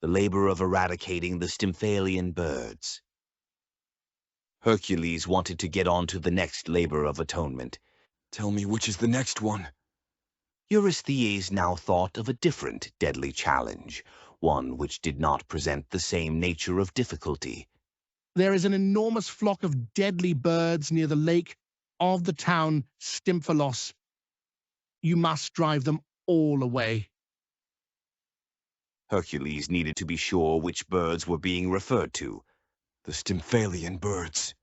the labor of eradicating the Symphalian birds. Hercules wanted to get on to the next labor of atonement. Tell me which is the next one. Eurystheus now thought of a different deadly challenge, one which did not present the same nature of difficulty. There is an enormous flock of deadly birds near the lake of the town Stymphalos. You must drive them all away. Hercules needed to be sure which birds were being referred to. The Symphalian birds.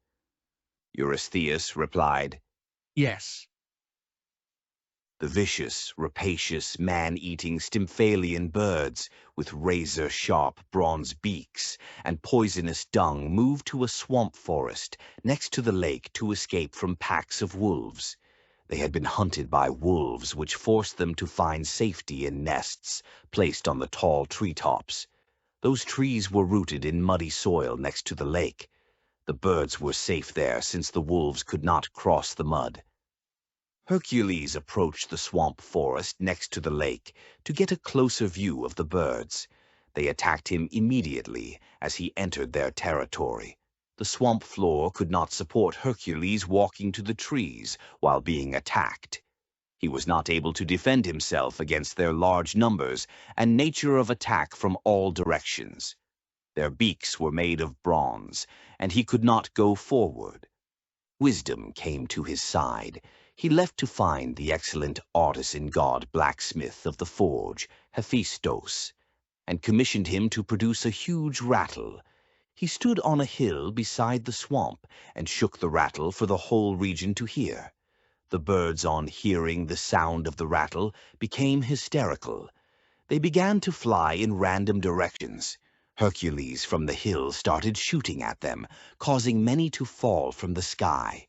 Eurystheus replied. Yes. The vicious, rapacious, man-eating Symphalian birds, with razor-sharp bronze beaks and poisonous dung, moved to a swamp forest next to the lake to escape from packs of wolves. They had been hunted by wolves, which forced them to find safety in nests placed on the tall treetops. Those trees were rooted in muddy soil next to the lake. The birds were safe there since the wolves could not cross the mud. Hercules approached the swamp forest next to the lake to get a closer view of the birds. They attacked him immediately as he entered their territory. The swamp floor could not support Hercules walking to the trees while being attacked. He was not able to defend himself against their large numbers and nature of attack from all directions. Their beaks were made of bronze, and he could not go forward. Wisdom came to his side. He left to find the excellent artisan god blacksmith of the forge, Hephaestus, and commissioned him to produce a huge rattle. He stood on a hill beside the swamp and shook the rattle for the whole region to hear. The birds, on hearing the sound of the rattle, became hysterical. They began to fly in random directions. Hercules from the hill started shooting at them, causing many to fall from the sky.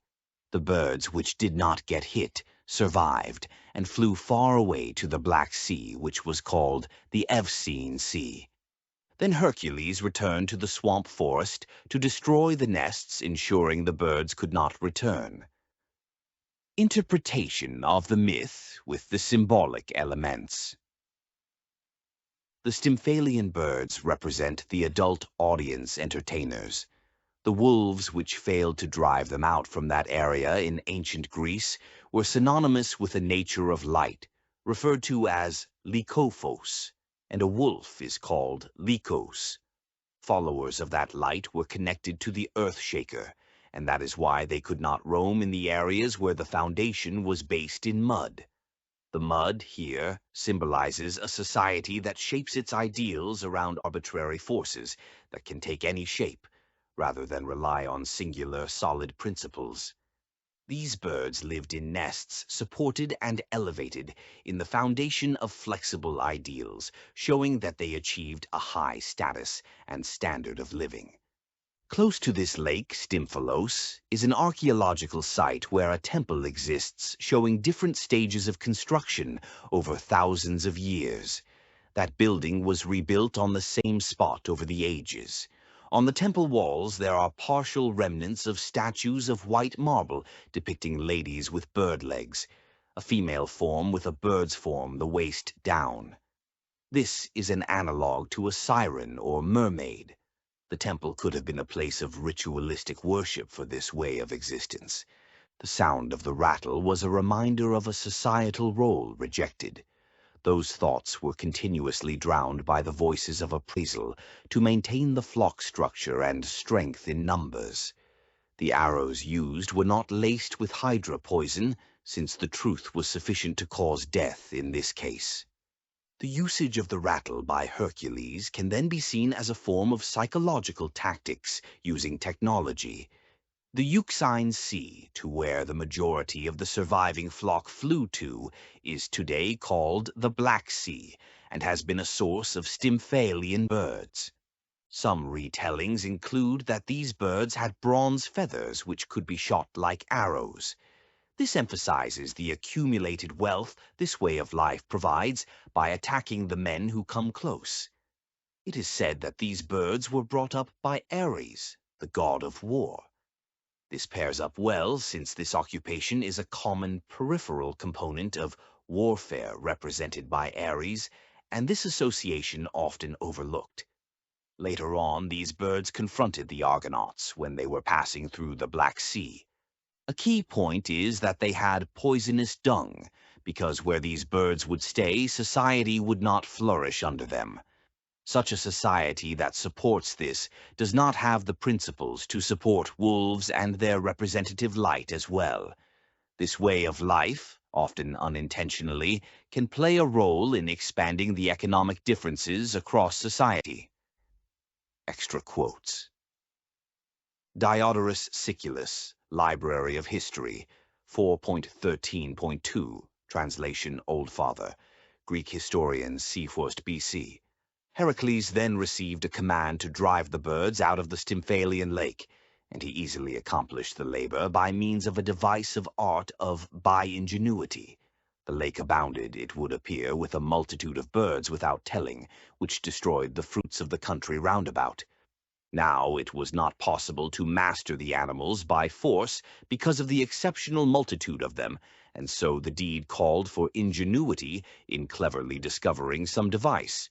The birds which did not get hit survived and flew far away to the Black Sea, which was called the Euxine Sea. Then Hercules returned to the swamp forest to destroy the nests, ensuring the birds could not return. Interpretation of the myth with the symbolic elements. The Symphalian birds represent the adult audience entertainers. The wolves which failed to drive them out from that area in ancient Greece were synonymous with a nature of light, referred to as lykophos, and a wolf is called lykos. Followers of that light were connected to the earth-shaker, and that is why they could not roam in the areas where the foundation was based in mud. The mud here symbolizes a society that shapes its ideals around arbitrary forces that can take any shape, rather than rely on singular, solid principles. These birds lived in nests supported and elevated in the foundation of flexible ideals, showing that they achieved a high status and standard of living. Close to this lake, Stymphalos, is an archaeological site where a temple exists showing different stages of construction over thousands of years. That building was rebuilt on the same spot over the ages. On the temple walls there are partial remnants of statues of white marble depicting ladies with bird legs, a female form with a bird's form, the waist down. This is an analog to a siren or mermaid. The temple could have been a place of ritualistic worship for this way of existence. The sound of the rattle was a reminder of a societal role rejected. Those thoughts were continuously drowned by the voices of appraisal to maintain the flock structure and strength in numbers. The arrows used were not laced with hydra poison, since the truth was sufficient to cause death in this case. The usage of the rattle by Hercules can then be seen as a form of psychological tactics using technology. The Euxine Sea, to where the majority of the surviving flock flew to, is today called the Black Sea and has been a source of Symphalian birds. Some retellings include that these birds had bronze feathers which could be shot like arrows. This emphasizes the accumulated wealth this way of life provides by attacking the men who come close. It is said that these birds were brought up by Ares, the god of war. This pairs up well since this occupation is a common peripheral component of warfare represented by Ares, and this association often overlooked. Later on, these birds confronted the Argonauts when they were passing through the Black Sea. A key point is that they had poisonous dung, because where these birds would stay, society would not flourish under them. Such a society that supports this does not have the principles to support wolves and their representative light as well. This way of life, often unintentionally, can play a role in expanding the economic differences across society. Extra quotes. Diodorus Siculus, Library of History, 4.13.2, translation Old Father, Greek historian c. 1st BC. Hercules then received a command to drive the birds out of the Symphalian lake, and he easily accomplished the labor by means of a device of art by ingenuity. The lake abounded, it would appear, with a multitude of birds without telling, which destroyed the fruits of the country round about. Now it was not possible to master the animals by force because of the exceptional multitude of them, and so the deed called for ingenuity in cleverly discovering some device.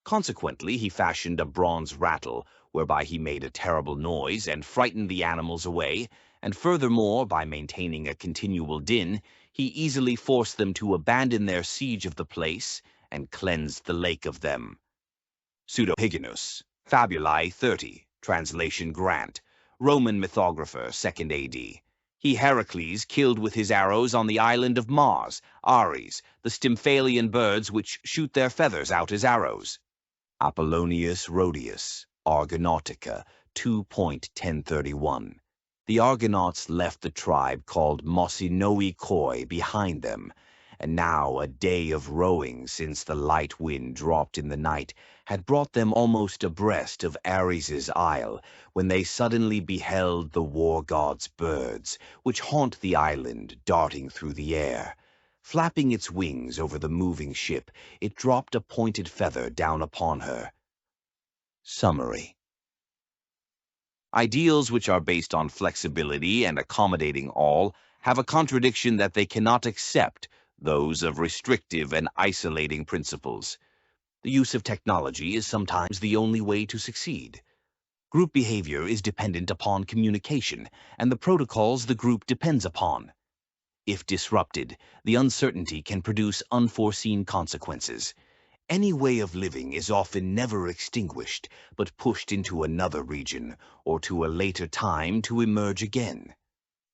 Consequently, he fashioned a bronze rattle, whereby he made a terrible noise and frightened the animals away, and furthermore, by maintaining a continual din, he easily forced them to abandon their siege of the place, and cleansed the lake of them. Pseudo-Hyginus, Fabulae 30, translation Grant, Roman mythographer, 2nd AD. He Heracles killed with his arrows on the island of Mars, Ares, the Stymphalian birds which shoot their feathers out as arrows. Apollonius Rhodius, Argonautica, 2.1031. The Argonauts left the tribe called Mossinoi Koi behind them, and now a day of rowing since the light wind dropped in the night had brought them almost abreast of Ares's isle, when they suddenly beheld the war god's birds, which haunt the island, darting through the air. Flapping its wings over the moving ship, it dropped a pointed feather down upon her. Summary. Ideals which are based on flexibility and accommodating all have a contradiction that they cannot accept, those of restrictive and isolating principles. The use of technology is sometimes the only way to succeed. Group behavior is dependent upon communication and the protocols the group depends upon. If disrupted, the uncertainty can produce unforeseen consequences. Any way of living is often never extinguished, but pushed into another region or to a later time to emerge again.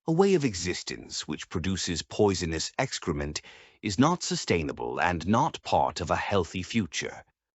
A way of existence which produces poisonous excrement is not sustainable and not part of a healthy future.